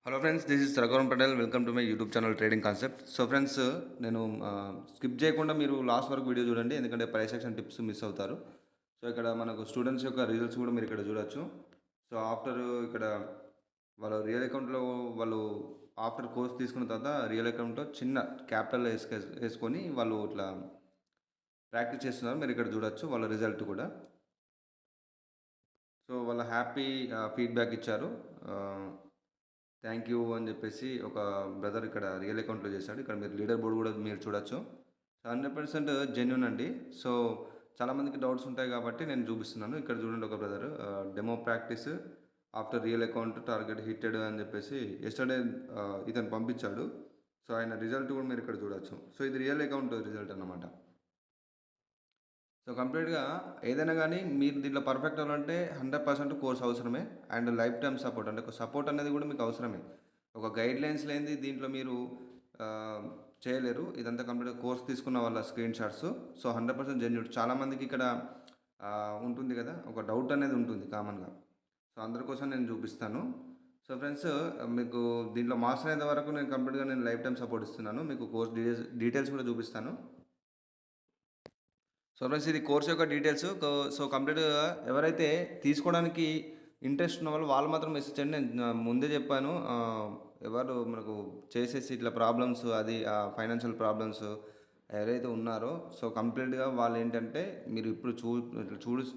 Hello friends, this is Raghuvaran Patel. Welcome to my YouTube channel trading concept. So friends, నేను skip చేయకుండా మీరు last వరకు video చూడండి, ఎందుకంటే ప్రైస్ యాక్షన్ టిప్స్ మిస్ అవుతారు. సో ఇక్కడ మనకు స్టూడెంట్స్ యొక్క రిజల్ట్స్ కూడా మీరు ఇక్కడ చూడొచ్చు. సో ఆఫ్టర్ ఇక్కడ వాళ్ళ రియల్ అకౌంట్లో వాళ్ళు ఆఫ్టర్ కోర్స్ తీసుకున్న తర్వాత రియల్ అకౌంట్లో చిన్న క్యాపిటల్ వేసుకొని వాళ్ళు ఇట్లా ప్రాక్టీస్ చేస్తున్నారు. మీరు ఇక్కడ చూడొచ్చు వాళ్ళ రిజల్ట్ కూడా. సో వాళ్ళ హ్యాపీ ఫీడ్బ్యాక్ ఇచ్చారు. థ్యాంక్ యూ అని చెప్పేసి ఒక బ్రదర్ ఇక్కడ రియల్ అకౌంట్లో చేశాడు. ఇక్కడ మీరు లీడర్ బోర్డు కూడా మీరు చూడొచ్చు. 100% జెన్యున్ అండి. సో చాలామందికి డౌట్స్ ఉంటాయి కాబట్టి నేను చూపిస్తున్నాను. ఇక్కడ చూడండి, ఒక brother demo practice after real account target hitted అని చెప్పేసి ఎస్టర్డే ఇతను పంపించాడు. సో ఆయన రిజల్ట్ కూడా మీరు ఇక్కడ చూడొచ్చు. సో ఇది రియల్ అకౌంట్ రిజల్ట్ అన్నమాట. సో కంప్లీట్గా ఏదైనా కానీ మీరు దీంట్లో పర్ఫెక్ట్ అవ్వాలంటే 100% కోర్స్ అవసరమే. అండ్ లైఫ్ టైమ్ సపోర్ట్, అంటే ఒక సపోర్ట్ అనేది కూడా మీకు అవసరమే. ఒక గైడ్ లైన్స్ లేనిది దీంట్లో మీరు చేయలేరు. ఇదంతా కంప్లీట్గా కోర్స్ తీసుకున్న వాళ్ళ స్క్రీన్ షాట్స్. So 100% genuine. చాలామందికి ఇక్కడ ఉంటుంది కదా, ఒక డౌట్ అనేది ఉంటుంది కామన్గా. సో అందరి కోసం నేను చూపిస్తాను. సో ఫ్రెండ్స్, మీకు దీంట్లో మాస్టర్ అయ్యేంత వరకు నేను కంప్లీట్గా లైఫ్ టైమ్ సపోర్ట్ ఇస్తున్నాను. మీకు కోర్స్ డీటెయిల్స్ కూడా చూపిస్తాను. సో ఫ్రెండ్స్, ఇది కోర్స్ యొక్క డీటెయిల్స్. సో కంప్లీట్గా ఎవరైతే తీసుకోవడానికి ఇంట్రెస్ట్ ఉన్న వాళ్ళు మాత్రం మెసేజ్ చేయండి. నేను ముందే చెప్పాను, ఎవరు మనకు చేసేసి ఇట్లా ప్రాబ్లమ్స్, అది ఫైనాన్షియల్ ప్రాబ్లమ్స్ ఎవరైతే ఉన్నారో, సో కంప్లీట్గా వాళ్ళు ఏంటంటే మీరు ఇప్పుడు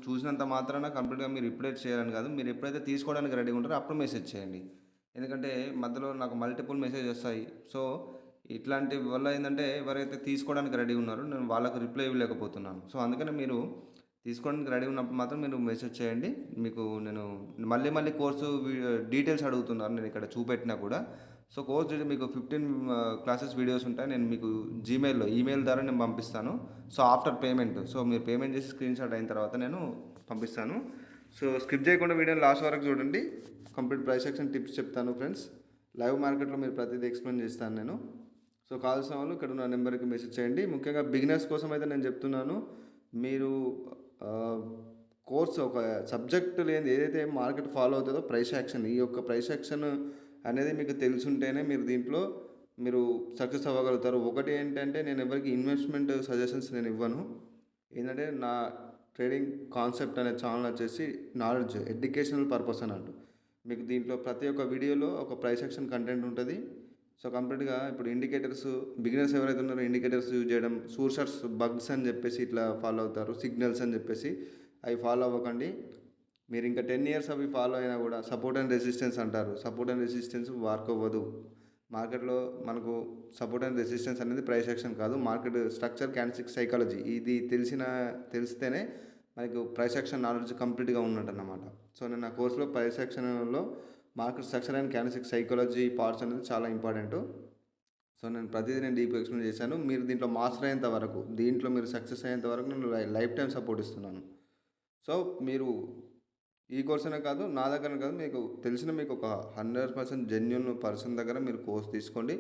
చూసినంత మాత్రాన కంప్లీట్గా మీరు ఇప్పుడే చేయాలని కాదు. మీరు ఎప్పుడైతే తీసుకోవడానికి రెడీగా ఉంటారో అప్పుడు మెసేజ్ చేయండి. ఎందుకంటే మధ్యలో నాకు మల్టిపుల్ మెసేజ్ వస్తాయి. సో ఇట్లాంటి వల్ల ఏంటంటే ఎవరైతే తీసుకోవడానికి రెడీ ఉన్నారో నేను వాళ్ళకు రిప్లై ఇవ్వలేకపోతున్నాను. సో అందుకని మీరు తీసుకోవడానికి రెడీ ఉన్నప్పుడు మాత్రం మీరు మెసేజ్ చేయండి. మీకు నేను మళ్ళీ కోర్సు డీటెయిల్స్ అడుగుతున్నారు నేను ఇక్కడ చూపెట్టినా కూడా. సో కోర్స్ మీకు 15 క్లాసెస్ వీడియోస్ ఉంటాయి. నేను మీకు ఈమెయిల్ ద్వారా నేను పంపిస్తాను. సో ఆఫ్టర్ పేమెంట్, సో మీరు పేమెంట్ చేసి స్క్రీన్ షాట్ అయిన తర్వాత నేను పంపిస్తాను. సో స్కిప్ చేయకుండా వీడియోని లాస్ట్ వరకు చూడండి. కంప్లీట్ ప్రైస్ యాక్షన్ టిప్స్ చెప్తాను ఫ్రెండ్స్. లైవ్ మార్కెట్లో మీరు ప్రతిదీ ఎక్స్ప్లెయిన్ చేస్తాను నేను. సో కావాల్సిన వాళ్ళు ఇక్కడ ఉన్న నెంబర్కి మెసేజ్ చేయండి. ముఖ్యంగా బిగినర్స్ కోసం అయితే నేను చెప్తున్నాను, మీరు కోర్స్ ఒక సబ్జెక్ట్ లేని ఏదైతే మార్కెట్ ఫాలో అవుతుందో ప్రైస్ యాక్షన్, ఈ యొక్క ప్రైస్ యాక్షన్ అనేది మీకు తెలుసుంటేనే మీరు దీంట్లో మీరు సక్సెస్ అవ్వగలుగుతారు. ఒకటి ఏంటంటే, నేను ఎవరికి ఇన్వెస్ట్మెంట్ సజెషన్స్ నేను ఇవ్వను. ఏంటంటే నా ట్రేడింగ్ కాన్సెప్ట్ అనే ఛానల్ వచ్చేసి నాలెడ్జ్ ఎడ్యుకేషనల్ పర్పస్ అన్నట్టు. మీకు దీంట్లో ప్రతి ఒక్క వీడియోలో ఒక ప్రైస్ యాక్షన్ కంటెంట్ ఉంటుంది. సో కంప్లీట్గా ఇప్పుడు ఇండికేటర్స్, బిగినర్స్ ఎవరైతే ఉన్నారో ఇండికేటర్స్ యూజ్ చేయడం, సోర్సర్స్ బగ్స్ అని చెప్పేసి ఇట్లా ఫాలో అవుతారు, సిగ్నల్స్ అని చెప్పేసి అవి ఫాలో అవ్వకండి. మీరు ఇంకా 10 ఇయర్స్ అవి ఫాలో అయినా కూడా సపోర్ట్ అండ్ రెసిస్టెన్స్ అంటారు. సపోర్ట్ అండ్ రెసిస్టెన్స్ వర్క్ అవ్వదు మార్కెట్లో. మనకు సపోర్ట్ అండ్ రెసిస్టెన్స్ అనేది ప్రైస్ యాక్షన్ కాదు, మార్కెట్ స్ట్రక్చర్, క్యాండిల్స్టిక్ సైకాలజీ. ఇది తెలిస్తేనే మనకు ప్రైస్ యాక్షన్ నాలెడ్జ్ కంప్లీట్గా ఉన్నట్టు అన్నమాట. సో నేను నా కోర్సులో ప్రైస్ యాక్షన్లో market structure and candlestick psychology parts అనేది చాలా ఇంపార్టెంట్. సో నేను ప్రతిదీ డీప్గా ఎక్స్ప్లెయిన్ చేశాను. మీరు దీంట్లో మాస్టర్ అయ్యేంత వరకు, దీంట్లో మీరు సక్సెస్ అయ్యేంత వరకు నేను లైఫ్ టైం సపోర్ట్ ఇస్తున్నాను. సో మీరు ఈ కోర్స్ అనే కాదు, నా దగ్గర కాదు, మీకు తెలిసిన మీకు ఒక 100% జెన్యున్ పర్సన్ దగ్గర మీరు కోర్స్ తీసుకోండి.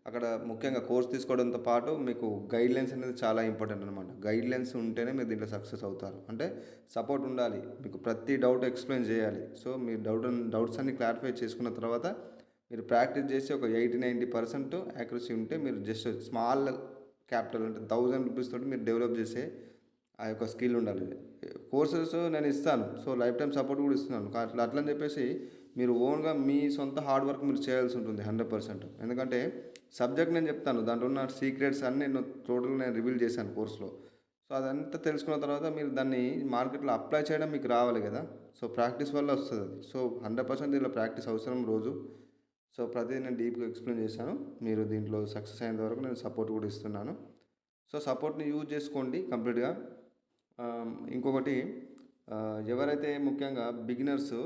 అక్కడ ముఖ్యంగా కోర్స్ తీసుకోవడంతో పాటు మీకు గైడ్లైన్స్ అనేది చాలా ఇంపార్టెంట్ అనమాట. గైడ్లైన్స్ ఉంటేనే మీరు దీంట్లో సక్సెస్ అవుతారు. అంటే సపోర్ట్ ఉండాలి, మీకు ప్రతి డౌట్ ఎక్స్ప్లెయిన్ చేయాలి. సో మీ డౌట్స్ అన్ని క్లారిఫై చేసుకున్న తర్వాత మీరు ప్రాక్టీస్ చేసి ఒక 80-90% యాక్యురసీ ఉంటే మీరు జస్ట్ స్మాల్ క్యాపిటల్ అంటే 1000 రూపీస్ తోటి మీరు డెవలప్ చేసే ఆ యొక్క స్కిల్ ఉండాలి. కోర్సెస్ నేను ఇస్తాను, సో లైఫ్ టైం సపోర్ట్ కూడా ఇస్తున్నాను. అట్లని చెప్పేసి మీరు ఓన్గా మీ సొంత హార్డ్ వర్క్ మీరు చేయాల్సి ఉంటుంది 100%. ఎందుకంటే సబ్జెక్ట్ నేను చెప్తాను, దాంట్లో ఉన్న సీక్రెట్స్ అన్నీ నేను రివీల్ చేశాను కోర్సులో. సో అదంతా తెలుసుకున్న తర్వాత మీరు దాన్ని మార్కెట్లో అప్లై చేయడం మీకు రావాలి కదా. సో ప్రాక్టీస్ వల్ల వస్తుంది అది. సో 100% దీంట్లో ప్రాక్టీస్ అవసరం రోజు. సో ప్రతిదీ నేను డీప్గా ఎక్స్ప్లెయిన్ చేశాను. మీరు దీంట్లో సక్సెస్ అయ్యేంత వరకు నేను సపోర్ట్ కూడా ఇస్తున్నాను. సో సపోర్ట్ని యూజ్ చేసుకోండి కంప్లీట్గా. ఇంకొకటి, ఎవరైతే ముఖ్యంగా బిగినర్స్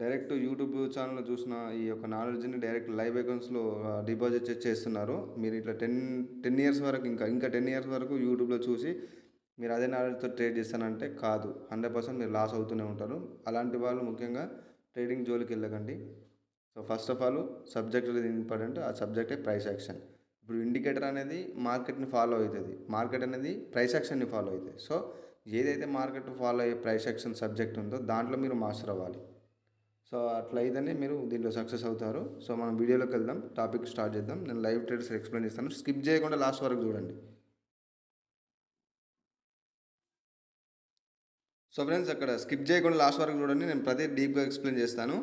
డైరెక్ట్ యూట్యూబ్ ఛానల్లో చూసిన ఈ యొక్క నాలెడ్జ్ని డైరెక్ట్ లైవ్ అకౌంట్స్లో డిపాజిట్ చేస్తున్నారో, మీరు ఇట్లా 10 ఇయర్స్ వరకు ఇంకా 10 ఇయర్స్ వరకు యూట్యూబ్లో చూసి మీరు అదే నాలెడ్జ్తో ట్రేడ్ చేస్తానంటే కాదు, 100% మీరు లాస్ అవుతూనే ఉంటారు. అలాంటి వాళ్ళు ముఖ్యంగా ట్రేడింగ్ జోలికి వెళ్ళకండి. So first of all subject అనేది ఇంపార్టెంట్. ఆ సబ్జెక్టే ప్రైస్ యాక్షన్. ఇప్పుడు ఇండికేటర్ అనేది మార్కెట్ని ఫాలో అవుతుంది, మార్కెట్ అనేది ప్రైస్ యాక్షన్ని ఫాలో అవుతుంది. సో ఏదైతే మార్కెట్ ఫాలో అయ్యే ప్రైస్ యాక్షన్ సబ్జెక్ట్ ఉందో దాంట్లో మీరు మాస్టర్ అవ్వాలి. సో అట్లయితేనే మీరు దీంట్లో సక్సెస్ అవుతారు. సో మనం వీడియోలోకి వెళ్దాం, టాపిక్ స్టార్ట్ చేద్దాం. నేను లైవ్ ట్రేడ్స్ ఎక్స్ప్లెయిన్ చేస్తాను, స్కిప్ చేయకుండా లాస్ట్ వరకు చూడండి. సో ఫ్రెండ్స్, అక్కడ స్కిప్ చేయకుండా లాస్ట్ వరకు చూడండి, నేను ప్రతి డీప్గా ఎక్స్ప్లెయిన్ చేస్తాను.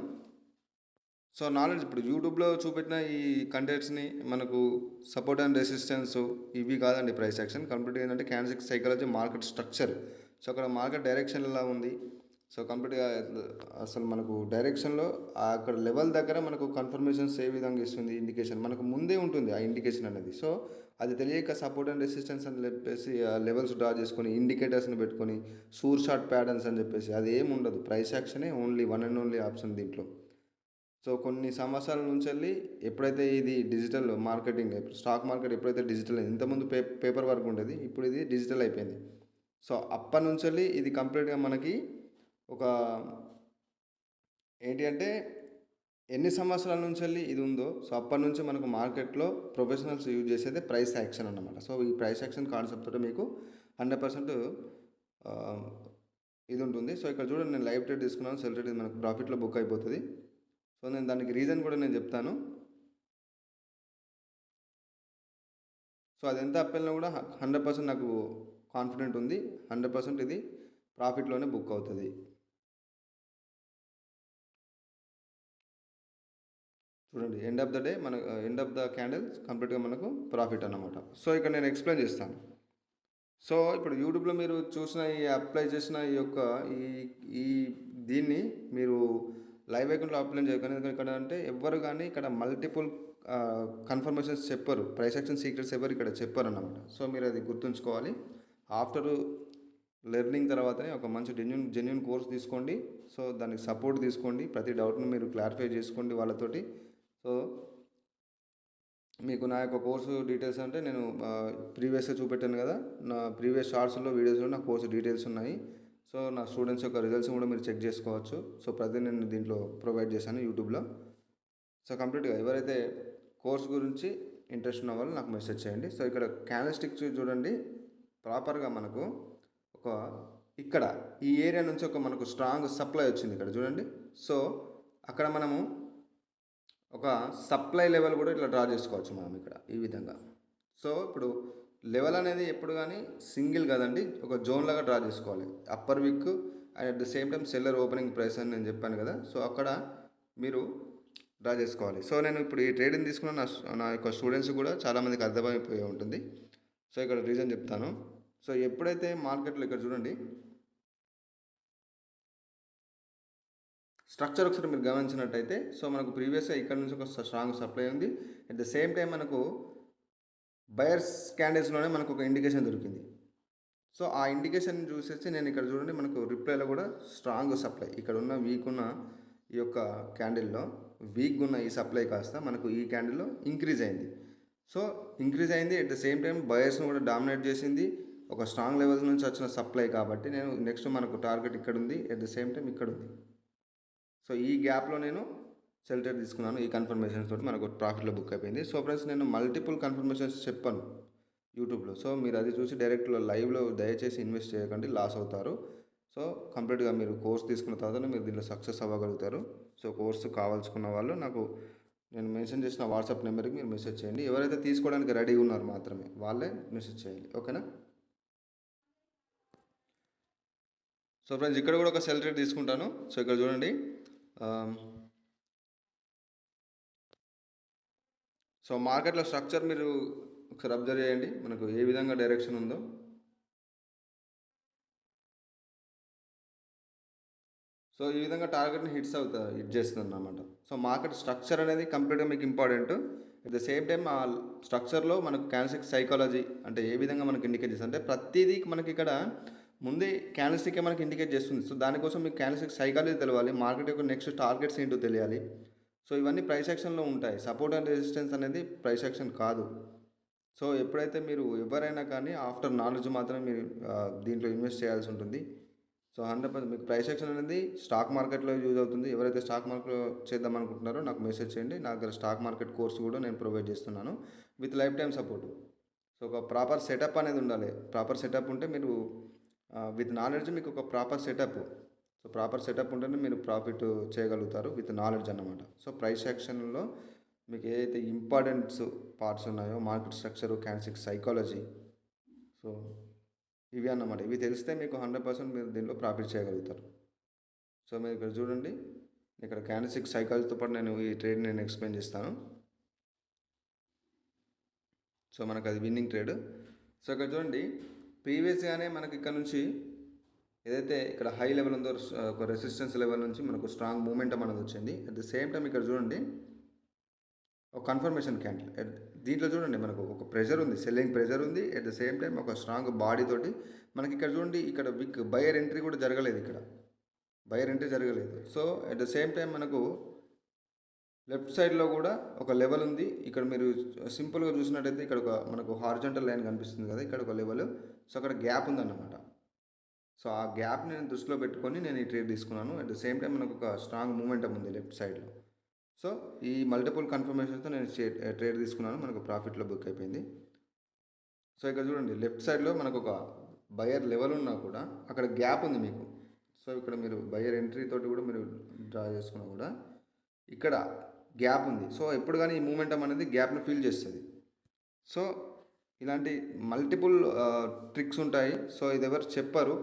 సో నాలెడ్జ్ ఇప్పుడు యూట్యూబ్లో చూపెట్టిన ఈ కంటెంట్స్ని మనకు సపోర్ట్ అండ్ రెసిస్టెన్స్ ఇవి కాదండి ప్రైస్ యాక్షన్. కంప్లీట్గా ఏంటంటే candlestick psychology, market structure. So అక్కడ మార్కెట్ డైరెక్షన్ ఎలా ఉంది, సో కంప్లీట్గా అసలు మనకు డైరెక్షన్లో అక్కడ లెవెల్ దగ్గర మనకు కన్ఫర్మేషన్స్ ఏ విధంగా ఇస్తుంది, ఇండికేషన్ మనకు ముందే ఉంటుంది ఆ ఇండికేషన్ అనేది. సో అది తెలియక సపోర్ట్ అండ్ రెసిస్టెన్స్ అని చెప్పేసి లెవెల్స్ డ్రా చేసుకొని ఇండికేటర్స్ని పెట్టుకొని సూర్ షార్ట్ ప్యాటర్న్స్ అని చెప్పేసి అది ఏమి ఉండదు. ప్రైస్ యాక్షనే only one and only option దీంట్లో. సో కొన్ని సంవత్సరాల నుంచి వెళ్ళి ఎప్పుడైతే ఇది డిజిటల్ మార్కెటింగ్, స్టాక్ మార్కెట్ ఎప్పుడైతే డిజిటల్ అయింది, ఇంతకుముందు పేపర్ వర్క్ ఉండేది, ఇప్పుడు ఇది డిజిటల్ అయిపోయింది. సో అప్పటి నుంచి వెళ్ళి ఇది కంప్లీట్గా మనకి ఒక ఏంటి అంటే ఎన్ని సంవత్సరాల నుంచి వెళ్ళి ఇది ఉందో, సో అప్పటి నుంచి మనకు మార్కెట్లో ప్రొఫెషనల్స్ యూజ్ చేసేది ప్రైస్ యాక్షన్ అన్నమాట. సో ఈ ప్రైస్ యాక్షన్ కాన్సెప్ట్ తోటి మీకు 100% ఇది ఉంటుంది. సో ఇక్కడ చూడండి, నేను లైవ్ ట్రేడ్ తీసుకున్నాను, సెల్ ట్రేడ్ మనకు ప్రాఫిట్లో బుక్ అయిపోతుంది. సో నేను దానికి రీజన్ కూడా నేను చెప్తాను. సో అది ఎంత అప్ వెళ్ళినా కూడా 100% నాకు కాన్ఫిడెంట్ ఉంది, 100% ఇది ప్రాఫిట్లోనే బుక్ అవుతుంది. చూడండి, ఎండ్ ఆఫ్ ద డే మన ఎండ్ ఆఫ్ ద క్యాండిల్స్ కంప్లీట్గా మనకు ప్రాఫిట్ అన్నమాట. సో ఇక్కడ నేను ఎక్స్ప్లెయిన్ చేస్తాను. సో ఇప్పుడు యూట్యూబ్లో మీరు చూసిన ఈ అప్లై చేసిన ఈ యొక్క ఈ ఈ దీన్ని మీరు లైవ్ అకౌంట్లో అప్లై చేయకండి. ఎందుకంటే ఇక్కడ అంటే ఎవ్వరు కానీ ఇక్కడ మల్టిపుల్ కన్ఫర్మేషన్స్ చెప్పరు, ప్రైస్ యాక్షన్ సీక్రెట్స్ ఎవరు ఇక్కడ చెప్పరు అన్నమాట. సో మీరు అది గుర్తుంచుకోవాలి. ఆఫ్టర్ లెర్నింగ్ తర్వాతనే ఒక మంచి జెన్యున్ కోర్స్ తీసుకోండి. సో దానికి సపోర్ట్ తీసుకోండి, ప్రతి డౌట్ను మీరు క్లారిఫై చేసుకోండి వాళ్ళతోటి. సో మీకు నా యొక్క కోర్సు డీటెయిల్స్ అంటే నేను ప్రీవియస్గా చూపెట్టాను కదా, నా ప్రీవియస్ షార్ట్స్లో వీడియోస్లో నా కోర్సు డీటెయిల్స్ ఉన్నాయి. సో నా స్టూడెంట్స్ యొక్క రిజల్ట్స్ కూడా మీరు చెక్ చేసుకోవచ్చు. సో ప్రతి నేను దీంట్లో ప్రొవైడ్ చేశాను యూట్యూబ్లో. సో కంప్లీట్గా ఎవరైతే కోర్స్ గురించి ఇంట్రెస్ట్ ఉన్న వాళ్ళు నాకు మెసేజ్ చేయండి. సో ఇక్కడ క్యాండిల్స్టిక్స్ చూడండి, ప్రాపర్గా మనకు ఒక ఇక్కడ ఈ ఏరియా నుంచి ఒక మనకు స్ట్రాంగ్ సప్లై వచ్చింది ఇక్కడ చూడండి. సో అక్కడ మనము ఒక సప్లై లెవెల్ కూడా ఇట్లా డ్రా చేసుకోవచ్చు మనం ఇక్కడ ఈ విధంగా. సో ఇప్పుడు లెవెల్ అనేది ఎప్పుడు కానీ సింగిల్ కదండి, ఒక జోన్ లాగా డ్రా చేసుకోవాలి. Upper week and at the same time seller opening price అని నేను చెప్పాను కదా, సో అక్కడ మీరు డ్రా చేసుకోవాలి. సో నేను ఇప్పుడు ఈ ట్రేడింగ్ తీసుకున్న నా యొక్క స్టూడెంట్స్ కూడా చాలామందికి అర్థమైపోయి ఉంటుంది. సో ఇక్కడ రీజన్ చెప్తాను. సో ఎప్పుడైతే మార్కెట్లో ఇక్కడ చూడండి స్ట్రక్చర్ ఒకసారి మీరు గమనించినట్టయితే, సో మనకు ప్రీవియస్గా ఇక్కడ నుంచి ఒక స్ట్రాంగ్ సప్లై ఉంది. అట్ ద సేమ్ టైం మనకు బయర్స్ క్యాండిల్స్లోనే మనకు ఒక ఇండికేషన్ దొరికింది. సో ఆ ఇండికేషన్ చూసేసి నేను ఇక్కడ చూడండి, మనకు రిప్లైలో కూడా స్ట్రాంగ్ సప్లై ఇక్కడ ఉన్న వీక్ ఉన్న ఈ యొక్క క్యాండిల్లో వీక్ ఉన్న ఈ సప్లై కాస్త మనకు ఈ క్యాండిల్లో ఇంక్రీజ్ అయింది. సో ఇంక్రీజ్ అయింది, అట్ ద సేమ్ టైం బయర్స్ను కూడా డామినేట్ చేసింది. ఒక స్ట్రాంగ్ లెవెల్స్ నుంచి వచ్చిన సప్లై కాబట్టి నేను నెక్స్ట్ మనకు టార్గెట్ ఇక్కడ ఉంది, అట్ ద సేమ్ టైం ఇక్కడ ఉంది. సో ఈ గ్యాప్లో నేను సెల్ ట్రేడ్ తీసుకున్నాను. ఈ కన్ఫర్మేషన్స్ తోటి మనకు ప్రాఫిట్లో బుక్ అయిపోయింది. సో ఫ్రెండ్స్, నేను మల్టిపుల్ కన్ఫర్మేషన్స్ చెప్పాను యూట్యూబ్లో. సో మీరు అది చూసి డైరెక్ట్లో లైవ్లో దయచేసి ఇన్వెస్ట్ చేయకండి, లాస్ అవుతారు. సో కంప్లీట్గా మీరు కోర్స్ తీసుకున్న తర్వాత మీరు దీంట్లో సక్సెస్ అవ్వగలుగుతారు. సో కోర్సు కావాల్సుకున్న వాళ్ళు నాకు నేను మెన్షన్ చేసిన వాట్సాప్ నెంబర్కి మీరు మెసేజ్ చేయండి. ఎవరైతే తీసుకోవడానికి రెడీగా ఉన్నారు మాత్రమే వాళ్ళే మెసేజ్ చేయండి, ఓకేనా? సో ఫ్రెండ్స్, ఇక్కడ కూడా ఒక సెల్ ట్రేడ్ తీసుకుంటాను. సో ఇక్కడ చూడండి, సో మార్కెట్లో స్ట్రక్చర్ మీరు ఒకసారి అబ్జర్వ్ చేయండి, మనకు ఏ విధంగా డైరెక్షన్ ఉందో. సో ఈ విధంగా టార్గెట్ని హిట్ చేస్తుంది అన్నమాట. సో మార్కెట్ స్ట్రక్చర్ అనేది కంప్లీట్గా మీకు important. At the same time ఆ స్ట్రక్చర్లో మనకు క్యాండిల్స్టిక్ సైకాలజీ అంటే ఏ విధంగా మనకు ఇండికేట్ చేస్తుంది అంటే ప్రతిదీ మనకి ఇక్కడ ముందే క్యాండిల్స్టిక్ మనకి ఇండికేట్ చేస్తుంది. సో దానికోసం మీకు క్యాండిల్స్టిక్ సైకాలజీ తెలియాలి, మార్కెట్ యొక్క నెక్స్ట్ టార్గెట్స్ ఏంటో తెలియాలి. సో ఇవన్నీ ప్రైస్ యాక్షన్లో ఉంటాయి. సపోర్ట్ అండ్ రెసిస్టెన్స్ అనేది ప్రైస్ యాక్షన్ కాదు. సో ఎప్పుడైతే మీరు ఎవరైనా కానీ ఆఫ్టర్ నాలెడ్జ్ మాత్రమే మీరు దీంట్లో ఇన్వెస్ట్ చేయాల్సి ఉంటుంది. సో 100% మీకు ప్రైస్ యాక్షన్ అనేది స్టాక్ మార్కెట్లో యూజ్ అవుతుంది. ఎవరైతే స్టాక్ మార్కెట్లో చేద్దాం అనుకుంటున్నారో నాకు మెసేజ్ చేయండి. నా దగ్గర స్టాక్ మార్కెట్ కోర్స్ కూడా నేను ప్రొవైడ్ చేస్తున్నాను with life time support. So ఒక ప్రాపర్ సెటప్ అనేది ఉండాలి. ప్రాపర్ సెటప్ ఉంటే మీరు విత్ నాలెడ్జ్ మీకు ఒక proper setup. So so proper setup ఉంటేనే మీరు ప్రాఫిట్ చేయగలుగుతారు విత్ నాలెడ్జ్ అన్నమాట. సో ప్రైస్ యాక్షన్లో మీకు ఏదైతే ఇంపార్టెంట్స్ పార్ట్స్ ఉన్నాయో market structure, candlestick psychology, so ఇవి అన్నమాట. ఇవి తెలిస్తే మీకు 100% మీరు దీనిలో ప్రాఫిట్ చేయగలుగుతారు. సో మీరు ఇక్కడ చూడండి, ఇక్కడ క్యాండిల్స్టిక్ సైకాలజీతో పాటు నేను ఈ ట్రేడ్ నేను ఎక్స్ప్లెయిన్ చేస్తాను. సో మనకు అది విన్నింగ్ ట్రేడ్. సో ఇక్కడ చూడండి, ప్రీవియస్గానే మనకి ఇక్కడ నుంచి ఏదైతే ఇక్కడ హై లెవెల్ ఉందో ఒక రెసిస్టెన్స్ లెవెల్ నుంచి మనకు స్ట్రాంగ్ మూమెంటం అనేది వచ్చింది. అట్ ద సేమ్ టైం ఇక్కడ చూడండి ఒక కన్ఫర్మేషన్ క్యాండిల్. దీంట్లో చూడండి మనకు ఒక ప్రెషర్ ఉంది, సెల్లింగ్ ప్రెషర్ ఉంది. అట్ ద సేమ్ టైం ఒక స్ట్రాంగ్ బాడీ తోటి మనకి ఇక్కడ చూడండి, ఇక్కడ విక్ బయర్ ఎంట్రీ కూడా జరగలేదు, ఇక్కడ బయర్ ఎంట్రీ జరగలేదు. So at the same time మనకు లెఫ్ట్ సైడ్లో కూడా ఒక లెవెల్ ఉంది. ఇక్కడ మీరు సింపుల్గా చూసినట్టయితే ఇక్కడ ఒక మనకు హారిజాంటల్ లైన్ కనిపిస్తుంది కదా, ఇక్కడ ఒక లెవెల్. సో అక్కడ గ్యాప్ ఉందన్నమాట. సో ఆ గ్యాప్ని నేను దృష్టిలో పెట్టుకొని నేను ఈ ట్రేడ్ తీసుకున్నాను. అట్ ద సేమ్ టైం మనకు ఒక స్ట్రాంగ్ మూమెంటం ఉంది లెఫ్ట్ సైడ్లో. సో ఈ మల్టిపుల్ కన్ఫర్మేషన్తో నేను ట్రేడ్ తీసుకున్నాను, మనకు ప్రాఫిట్లో బుక్ అయిపోయింది. సో ఇక్కడ చూడండి, లెఫ్ట్ సైడ్లో మనకు ఒక బయర్ లెవెల్ ఉన్నా కూడా అక్కడ గ్యాప్ ఉంది మీకు. సో ఇక్కడ మీరు బయర్ ఎంట్రీ తోటి కూడా మీరు డ్రా చేసుకున్నా కూడా ఇక్కడ గ్యాప్ ఉంది. సో ఎప్పుడు కానీ ఈ మూమెంటం అనేది గ్యాప్ని ఫీల్ చేస్తుంది. సో ఇలాంటి మల్టిపుల్ ట్రిక్స్ ఉంటాయి. సో ఇది ఎవరు చెప్పరు.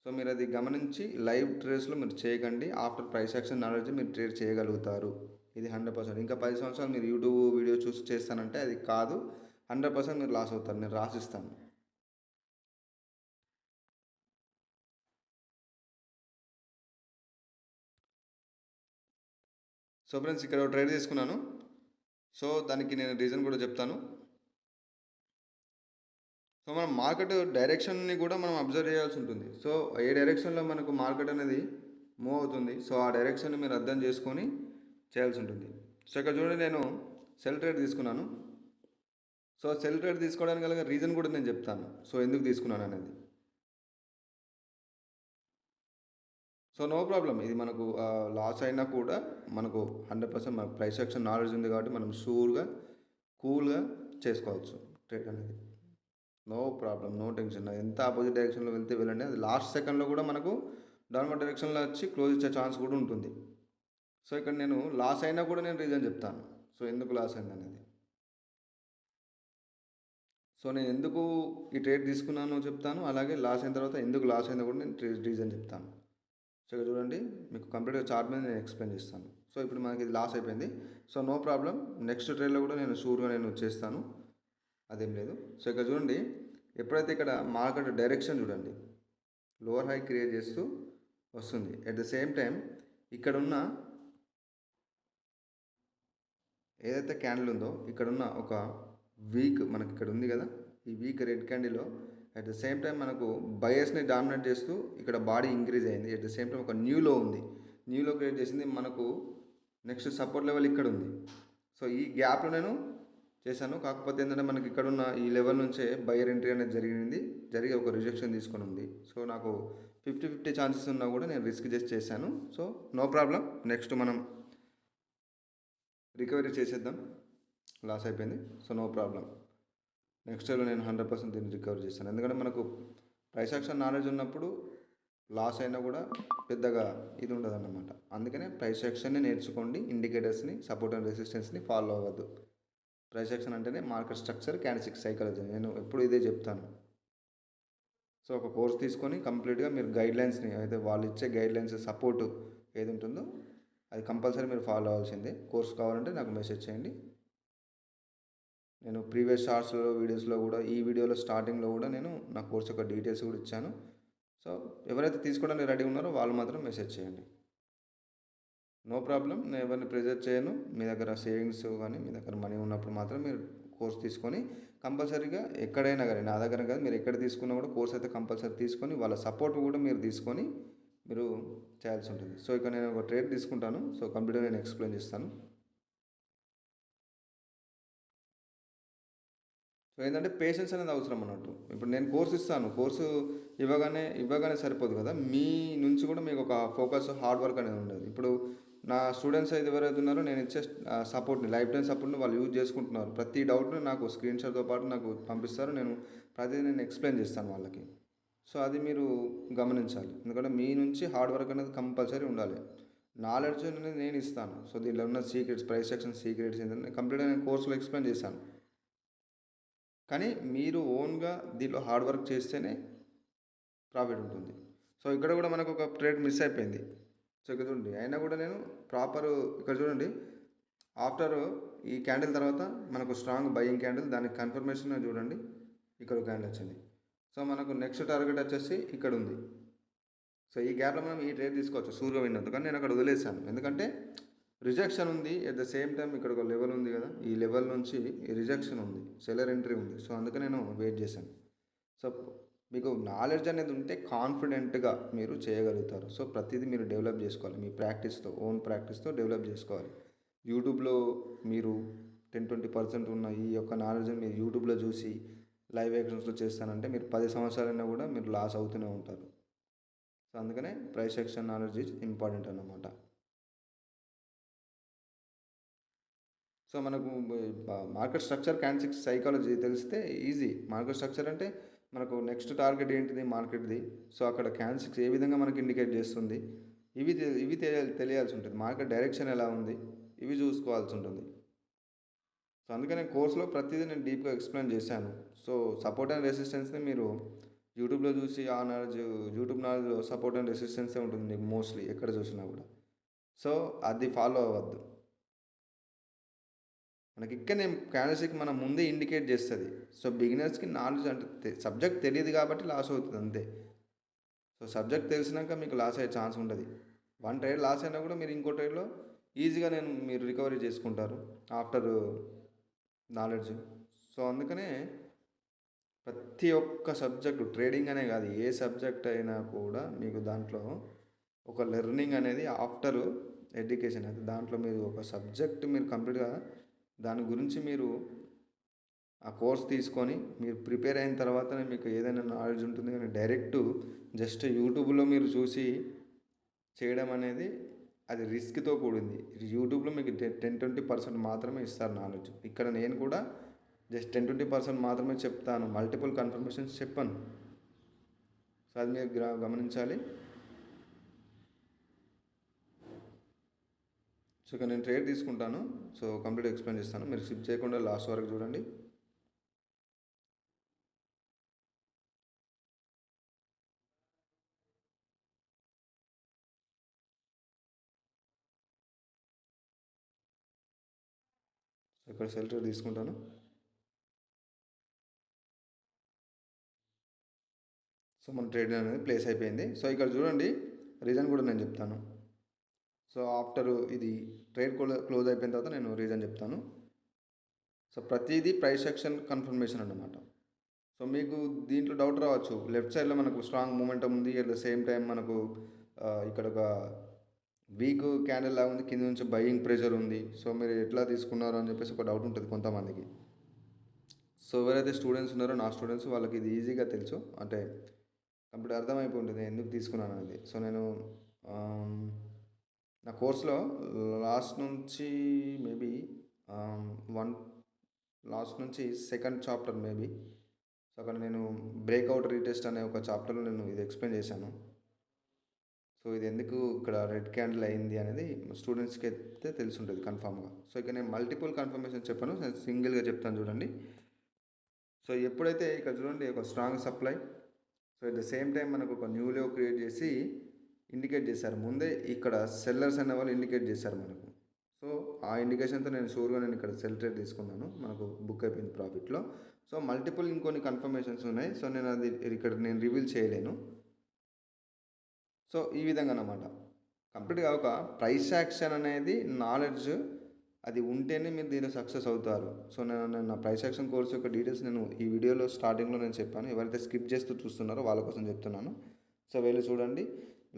సో మీరు అది గమనించి లైవ్ ట్రేడ్స్లో మీరు చేయకండి. ఆఫ్టర్ ప్రైస్ యాక్షన్ నాలెడ్జ్ మీరు ట్రేడ్ చేయగలుగుతారు, ఇది 100%. ఇంకా 10 సంవత్సరాలు మీరు యూట్యూబ్ వీడియో చూసి చేస్తానంటే అది కాదు, 100% మీరు లాస్ అవుతారు. నేను రాసిస్తాను. సో ఫ్రెండ్స్, ఇక్కడ ట్రేడ్ తీసుకున్నాను. సో దానికి నేను రీజన్ కూడా చెప్తాను. సో మనం మార్కెట్ డైరెక్షన్ని కూడా మనం అబ్జర్వ్ చేయాల్సి ఉంటుంది. సో ఏ డైరెక్షన్లో మనకు మార్కెట్ అనేది మూవ్ అవుతుంది, సో ఆ డైరెక్షన్ని మీరు అర్థం చేసుకొని చేయాల్సి ఉంటుంది. సో ఇక్కడ చూడండి, నేను సెల్ ట్రేడ్ తీసుకున్నాను. సో సెల్ ట్రేడ్ తీసుకోవడానికి గల రీజన్ కూడా నేను చెప్తాను, సో ఎందుకు తీసుకున్నాను అనేది. సో నో ప్రాబ్లం, ఇది మనకు లాస్ అయినా కూడా మనకు 100% మనకు ప్రైస్ యాక్షన్ నాలెడ్జ్ ఉంది కాబట్టి మనం షూర్గా కూల్గా చేసుకోవచ్చు ట్రేడ్ అనేది. No problem, no tension. ఎంత ఆపోజిట్ డైరెక్షన్లో వెళ్తే వెళ్ళండి, అది లాస్ట్ సెకండ్లో కూడా మనకు డౌన్వర్డ్ డైరెక్షన్లో వచ్చి క్లోజ్ ఇచ్చే ఛాన్స్ కూడా ఉంటుంది. సో ఇక్కడ నేను లాస్ అయినా కూడా నేను రీజన్ చెప్తాను, సో ఎందుకు లాస్ అయింది అనేది. సో నేను ఎందుకు ఈ ట్రేడ్ తీసుకున్నానో చెప్తాను, అలాగే లాస్ అయిన తర్వాత ఎందుకు లాస్ అయిందో కూడా నేను రీజన్ చెప్తాను. సో ఇక్కడ చూడండి, మీకు కంప్లీట్గా చార్ట్ మీద నేను ఎక్స్ప్లెయిన్ చేస్తాను. సో ఇప్పుడు మనకి ఇది లాస్ అయిపోయింది. సో నో ప్రాబ్లం, నెక్స్ట్ ట్రేడ్లో కూడా నేను షూర్గా నేను చేస్తాను, అదేం లేదు. సో ఇక్కడ చూడండి, ఎప్పుడైతే ఇక్కడ మార్కెట్ డైరెక్షన్ చూడండి లోవర్ హై క్రియేట్ చేస్తూ వస్తుంది. అట్ ద సేమ్ టైం ఇక్కడ ఉన్న ఏదైతే క్యాండిల్ ఉందో ఇక్కడ ఉన్న ఒక వీక్ మనకి ఇక్కడ ఉంది కదా, ఈ వీక్ రెడ్ క్యాండిల్లో అట్ ద సేమ్ టైం మనకు బయర్స్ని డామినేట్ చేస్తూ ఇక్కడ బాడీ ఇంక్రీజ్ అయింది. అట్ ద సేమ్ టైం ఒక న్యూలో ఉంది, న్యూలో క్రియేట్ చేసింది. మనకు నెక్స్ట్ సపోర్ట్ లెవెల్ ఇక్కడ ఉంది. సో ఈ గ్యాప్లో నేను చేశాను. కాకపోతే ఏంటంటే మనకి ఇక్కడ ఉన్న ఈ లెవెల్ నుంచే బయర్ ఎంట్రీ అనేది జరిగి ఒక రిజెక్షన్ తీసుకొని ఉంది. సో నాకు 50-50 ఛాన్సెస్ ఉన్నా కూడా నేను రిస్క్ చేశాను. సో నో ప్రాబ్లం, నెక్స్ట్ మనం రికవరీ చేసేద్దాం. లాస్ అయిపోయింది, సో నో ప్రాబ్లం. నెక్స్ట్ టైంలో నేను 100% దీన్ని రికవర్ చేస్తాను. ఎందుకంటే మనకు ప్రైస్ యాక్షన్ నాలెడ్జ్ ఉన్నప్పుడు లాస్ అయినా కూడా పెద్దగా ఇది ఉండదు అన్నమాట. అందుకనే ప్రైస్ యాక్షన్ని నేర్చుకోండి, ఇండికేటర్స్ని, సపోర్ట్ అండ్ రెసిస్టెన్స్ని ఫాలో అవ్వద్దు. ప్రైస్ యాక్షన్ అంటేనే మార్కెట్ స్ట్రక్చర్, క్యాండిల్స్టిక్ సైకాలజీ, నేను ఎప్పుడు ఇదే చెప్తాను. సో ఒక కోర్స్ తీసుకొని కంప్లీట్గా మీరు గైడ్లైన్స్ని, అయితే వాళ్ళు ఇచ్చే గైడ్లైన్స్ సపోర్ట్ ఏది ఉంటుందో అది కంపల్సరీ మీరు ఫాలో అవ్వాల్సిందే. కోర్స్ కావాలంటే నాకు మెసేజ్ చేయండి. నేను ప్రీవియస్ షార్ట్స్లో వీడియోస్లో కూడా, ఈ వీడియోలో స్టార్టింగ్లో కూడా నేను నా కోర్స్ యొక్క డీటెయిల్స్ కూడా ఇచ్చాను. సో ఎవరైతే తీసుకోవడానికి రెడీ ఉన్నారో వాళ్ళు మాత్రం మెసేజ్ చేయండి. నో ప్రాబ్లం, నేను ఎవరిని ప్రెజర్ చేయను. మీ దగ్గర సేవింగ్స్ కానీ మీ దగ్గర మనీ ఉన్నప్పుడు మాత్రం మీరు కోర్స్ తీసుకొని కంపల్సరీగా ఎక్కడైనా కానీ, నా దగ్గర కాదు, మీరు ఎక్కడ తీసుకున్నా కూడా కోర్స్ అయితే కంపల్సరీ తీసుకొని వాళ్ళ సపోర్ట్ కూడా మీరు తీసుకొని మీరు చేయాల్సి ఉంటుంది. సో ఇక నేను ఒక ట్రేడ్ తీసుకుంటాను. సో కంప్లీట్గా నేను ఎక్స్ప్లెయిన్ చేస్తాను. సో ఏంటంటే పేషెన్స్ అనేది అవసరం అన్నట్టు. ఇప్పుడు నేను కోర్స్ ఇస్తాను, కోర్సు ఇవ్వగానే సరిపోదు కదా, మీ నుంచి కూడా మీకు ఒక ఫోకస్, హార్డ్ వర్క్ అనేది ఉండదు. ఇప్పుడు నా స్టూడెంట్స్ అయితే ఎవరైతే ఉన్నారో నేను ఇచ్చే సపోర్ట్ని, లైఫ్ టైం సపోర్ట్ని వాళ్ళు యూజ్ చేసుకుంటున్నారు. ప్రతి డౌట్ని నాకు స్క్రీన్ షాట్తో పాటు నాకు పంపిస్తారు. నేను ప్రతిదీ నేను ఎక్స్ప్లెయిన్ చేస్తాను వాళ్ళకి. సో అది మీరు గమనించాలి. ఎందుకంటే మీ నుంచి హార్డ్ వర్క్ అనేది కంపల్సరీ ఉండాలి. నాలెడ్జ్ అనేది నేను ఇస్తాను. సో దీంట్లో ఉన్న సీక్రెట్స్, ప్రైస్ యాక్షన్ సీక్రెట్స్ ఏంటంటే కంప్లీట్‌గా నేను కోర్స్‌లో ఎక్స్‌ప్లెయిన్ చేశాను. కానీ మీరు ఓన్‌గా దీంట్లో హార్డ్ వర్క్ చేస్తేనే ప్రాఫిట్ ఉంటుంది. సో ఇక్కడ కూడా మనకు ఒక ట్రేడ్ మిస్ అయిపోయింది. సో ఇక్కడ చూడండి, అయినా కూడా నేను ప్రాపర్ ఇక్కడ చూడండి, ఆఫ్టర్ ఈ క్యాండిల్ తర్వాత మనకు స్ట్రాంగ్ బయింగ్ క్యాండిల్, దానికి కన్ఫర్మేషన్ చూడండి, ఇక్కడ ఒక క్యాండిల్ వచ్చింది. సో మనకు నెక్స్ట్ టార్గెట్ వచ్చేసి ఇక్కడ ఉంది. సో ఈ గ్యాప్లో మనం ఈ ట్రేడ్ తీసుకోవచ్చు సూర్య విన్నది, కానీ నేను అక్కడ వదిలేసాను. ఎందుకంటే రిజెక్షన్ ఉంది, ఎట్ ద సేమ్ టైం ఇక్కడ ఒక లెవెల్ ఉంది కదా, ఈ లెవెల్ నుంచి రిజెక్షన్ ఉంది, సెల్లర్ ఎంట్రీ ఉంది. సో అందుకే నేను వెయిట్ చేశాను. సో మీకు నాలెడ్జ్ అనేది ఉంటే కాన్ఫిడెంట్గా మీరు చేయగలుగుతారు. సో ప్రతిదీ మీరు డెవలప్ చేసుకోవాలి, మీ ప్రాక్టీస్తో, ఓన్ ప్రాక్టీస్తో డెవలప్ చేసుకోవాలి. యూట్యూబ్లో మీరు 10-20% ఉన్న ఈ యొక్క నాలెడ్జ్ని మీరు యూట్యూబ్లో చూసి లైవ్ యాక్షన్స్లో చేస్తానంటే మీరు 10 సంవత్సరాలైనా కూడా మీరు లాస్ అవుతూనే ఉంటారు. సో అందుకనే price action knowledge is important అన్నమాట. సో మనకు మార్కెట్ స్ట్రక్చర్, క్యాండిల్స్ సైకాలజీ తెలిస్తే ఈజీ. మార్కెట్ స్ట్రక్చర్ అంటే మనకు నెక్స్ట్ టార్గెట్ ఏంటిది మార్కెట్ది, సో అక్కడ క్యాండిల్స్ ఏ విధంగా మనకి ఇండికేట్ చేస్తుంది, ఇవి తెలియాల్సి ఉంటుంది. మార్కెట్ డైరెక్షన్ ఎలా ఉంది, ఇవి చూసుకోవాల్సి ఉంటుంది. సో అందుకనే కోర్సులో ప్రతిదీ నేను డీప్గా ఎక్స్ప్లెయిన్ చేశాను. సో సపోర్ట్ అండ్ రెసిస్టెన్స్ని మీరు యూట్యూబ్లో చూసి ఆ నాలెడ్జ్, యూట్యూబ్ నాలెడ్జ్లో సపోర్ట్ అండ్ రెసిస్టెన్సే ఉంటుంది మీకు మోస్ట్లీ ఎక్కడ చూసినా కూడా. సో అది ఫాలో అవ్వద్దు. మనకి ఇక్కడనే క్యాండిల్స్కి మనం ముందే ఇండికేట్ చేస్తుంది. సో బిగినర్స్కి నాలెడ్జ్ అంటే సబ్జెక్ట్ తెలియదు కాబట్టి లాస్ అవుతుంది అంతే. సో సబ్జెక్ట్ తెలిసినాక మీకు లాస్ అయ్యే ఛాన్స్ ఉంటుంది. వన్ ట్రేడ్ లాస్ అయినా కూడా మీరు ఇంకో ట్రేడ్లో ఈజీగా మీరు రికవరీ చేసుకుంటారు ఆఫ్టర్ నాలెడ్జ్. సో అందుకనే ప్రతి ఒక్క సబ్జెక్టు, ట్రేడింగ్ అనే కాదు, ఏ సబ్జెక్ట్ అయినా కూడా మీకు దాంట్లో ఒక లెర్నింగ్ అనేది ఆఫ్టర్ ఎడ్యుకేషన్ అయితే దాంట్లో మీరు ఒక సబ్జెక్ట్ మీరు కంప్లీట్గా దాని గురించి మీరు ఆ కోర్స్ తీసుకొని మీరు ప్రిపేర్ అయిన తర్వాతనే మీకు ఏదైనా నాలెడ్జ్ ఉంటుంది. కానీ డైరెక్ట్ జస్ట్ యూట్యూబ్లో మీరు చూసి చేయడం అనేది అది రిస్క్తో కూడింది. యూట్యూబ్లో మీకు 10-20% మాత్రమే ఇస్తారు నాలెడ్జ్. ఇక్కడ నేను కూడా జస్ట్ 10-20% మాత్రమే చెప్తాను, మల్టిపుల్ కన్ఫర్మేషన్స్ చెప్పాను. సో అది మీరు గమనించాలి. సో ఇక నేను ట్రేడ్ తీసుకుంటాను. సో కంప్లీట్ ఎక్స్ప్లెయిన్ చేస్తాను, మీరు స్కిప్ చేయకుండా లాస్ట్ వరకు చూడండి. సో ఇక్కడ సెల్ ట్రేడ్ తీసుకుంటాను. సో మన ట్రేడ్ అనేది ప్లేస్ అయిపోయింది. సో ఇక్కడ చూడండి, రీజన్ కూడా నేను చెప్తాను. సో ఆఫ్టర్ ఇది ట్రేడ్ క్లోజ్ అయిపోయిన తర్వాత నేను రీజన్ చెప్తాను. సో ప్రతిదీ ప్రైస్ యాక్షన్ కన్ఫర్మేషన్ అన్నమాట. సో మీకు దీంట్లో డౌట్ రావచ్చు, లెఫ్ట్ సైడ్లో మనకు స్ట్రాంగ్ మూమెంటం ఉంది, అట్ ద సేమ్ టైం మనకు ఇక్కడ ఒక వీక్ క్యాండిల్ లాగా ఉంది, కింద నుంచి బయింగ్ ప్రెషర్ ఉంది. సో మీరు ఎట్లా తీసుకున్నారు అని చెప్పేసి ఒక డౌట్ ఉంటుంది కొంతమందికి. సో ఎవరైతే స్టూడెంట్స్ ఉన్నారో, నా స్టూడెంట్స్, వాళ్ళకి ఇది ఈజీగా తెలుసు, అంటే కంప్లీట్ అర్థమైపోయి ఉంటుంది ఎందుకు తీసుకున్నాను అనేది. సో నేను నా కోర్స్లో లాస్ట్ నుంచి మేబీ లాస్ట్ నుంచి సెకండ్ చాప్టర్ మేబీ, సో అక్కడ నేను బ్రేక్అవుట్ రీటెస్ట్ అనే ఒక చాప్టర్లో నేను ఇది ఎక్స్ప్లెయిన్ చేశాను. సో ఇది ఎందుకు ఇక్కడ రెడ్ క్యాండిల్ అయింది అనేది స్టూడెంట్స్కి అయితే తెలిసి ఉంటుంది కన్ఫామ్గా. సో ఇక నేను మల్టిపుల్ కన్ఫర్మేషన్ చెప్పాను, సింగిల్గా చెప్తాను చూడండి. సో ఎప్పుడైతే ఇక్కడ చూడండి ఒక strong supply, so at the same time మనకు ఒక న్యూ లో క్రియేట్ చేసి ఇండికేట్ చేశారు. ముందే ఇక్కడ సెల్లర్స్ అనే వాళ్ళు ఇండికేట్ చేశారు మనకు. సో ఆ ఇండికేషన్తో నేను షూర్గా నేను ఇక్కడ సెల్ ట్రేడ్ తీసుకున్నాను, మనకు బుక్ అయిపోయింది ప్రాఫిట్లో. సో మల్టిపుల్ ఇంకొన్ని కన్ఫర్మేషన్స్ ఉన్నాయి. సో నేను అది ఇక్కడ నేను రివీల్ చేయలేను. సో ఈ విధంగా అన్నమాట కంప్లీట్గా ఒక ప్రైస్ యాక్షన్ అనేది నాలెడ్జ్ అది ఉంటేనే మీరు దీనిలో సక్సెస్ అవుతారు. సో నేను నా ప్రైస్ యాక్షన్ కోర్స్ యొక్క డీటెయిల్స్ నేను ఈ వీడియోలో స్టార్టింగ్లో నేను చెప్పాను. ఎవరైతే స్కిప్ చేస్తూ చూస్తున్నారో వాళ్ళ కోసం చెప్తున్నాను. సో వెళ్ళి చూడండి,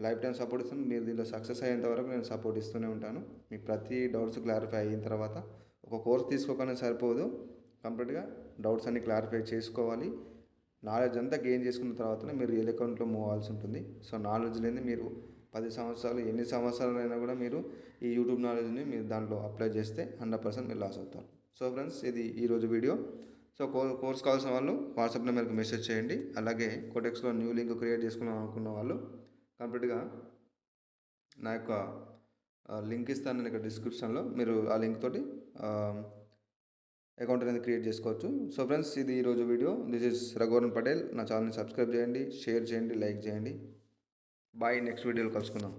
లైఫ్ టైం సపోర్ట్ ఇస్తాను. మీరు దీనిలో సక్సెస్ అయ్యేంత వరకు నేను సపోర్ట్ ఇస్తూనే ఉంటాను. మీ ప్రతి డౌట్స్ క్లారిఫై అయిన తర్వాత, ఒక కోర్స్ తీసుకోగానే సరిపోదు, కంప్లీట్గా డౌట్స్ అన్ని క్లారిఫై చేసుకోవాలి. నాలెడ్జ్ అంతా గెయిన్ చేసుకున్న తర్వాతనే మీరు రియల్ అకౌంట్లో మూవ్ అవ్వాల్సి ఉంటుంది. సో నాలెడ్జ్ లేని మీరు 10 సంవత్సరాలు, ఎన్ని సంవత్సరాలైనా కూడా మీరు ఈ యూట్యూబ్ నాలెడ్జ్ని మీరు దాంట్లో అప్లై చేస్తే 100% మీరు లాస్ అవుతారు. సో ఫ్రెండ్స్, ఇది ఈరోజు వీడియో. సో కోర్స్ కావాల్సిన వాళ్ళు వాట్సాప్ నెంబర్కి మెసేజ్ చేయండి. అలాగే కోటెక్స్లో న్యూ లింక్ క్రియేట్ చేసుకున్నాం అనుకున్న వాళ్ళు కంప్లీట్గా నా యొక్క లింక్ ఇస్తాను నేను ఇక్కడ డిస్క్రిప్షన్లో. మీరు ఆ లింక్ తోటి అకౌంట్ అనేది క్రియేట్ చేసుకోవచ్చు. సో ఫ్రెండ్స్, ఇది ఈరోజు video. This is Raghuvaran Patel. నా ఛానల్ని సబ్స్క్రైబ్ చేయండి, షేర్ చేయండి, లైక్ చేయండి. బాయ్. నెక్స్ట్ వీడియోలో కలుసుకుందాం.